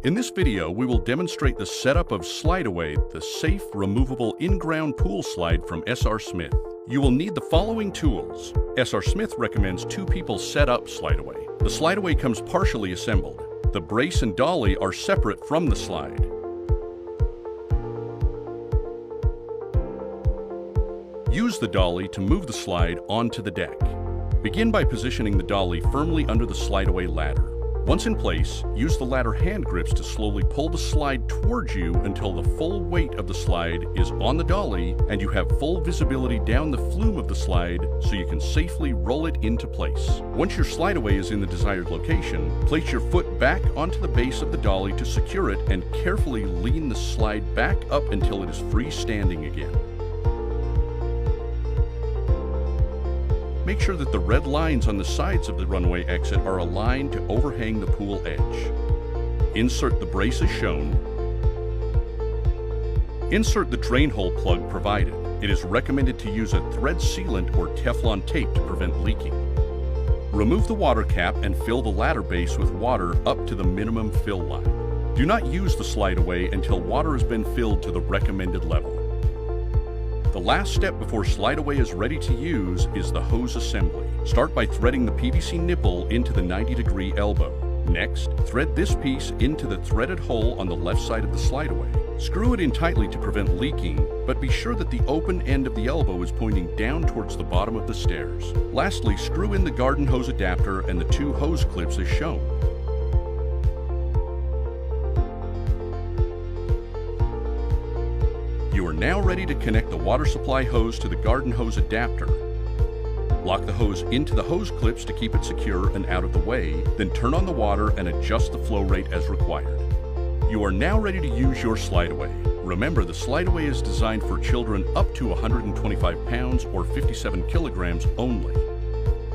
In this video, we will demonstrate the setup of SlideAway, the safe, removable in-ground pool slide from SR Smith. You will need the following tools. SR Smith recommends 2 people set up SlideAway. The SlideAway comes partially assembled. The brace and dolly are separate from the slide. Use the dolly to move the slide onto the deck. Begin by positioning the dolly firmly under the SlideAway ladder. Once in place, use the ladder hand grips to slowly pull the slide towards you until the full weight of the slide is on the dolly and you have full visibility down the flume of the slide so you can safely roll it into place. Once your SlideAway is in the desired location, place your foot back onto the base of the dolly to secure it and carefully lean the slide back up until it is freestanding again. Make sure that the red lines on the sides of the runway exit are aligned to overhang the pool edge. Insert the brace as shown. Insert the drain hole plug provided. It is recommended to use a thread sealant or Teflon tape to prevent leaking. Remove the water cap and fill the ladder base with water up to the minimum fill line. Do not use the SlideAway until water has been filled to the recommended level. The last step before SlideAway is ready to use is the hose assembly. Start by threading the PVC nipple into the 90-degree elbow. Next, thread this piece into the threaded hole on the left side of the SlideAway. Screw it in tightly to prevent leaking, but be sure that the open end of the elbow is pointing down towards the bottom of the stairs. Lastly, screw in the garden hose adapter and the 2 hose clips as shown. You are now ready to connect the water supply hose to the garden hose adapter. Lock the hose into the hose clips to keep it secure and out of the way, then turn on the water and adjust the flow rate as required. You are now ready to use your SlideAway. Remember, the SlideAway is designed for children up to 125 pounds or 57 kilograms only.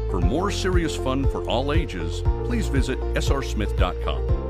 For more serious fun for all ages, please visit srsmith.com.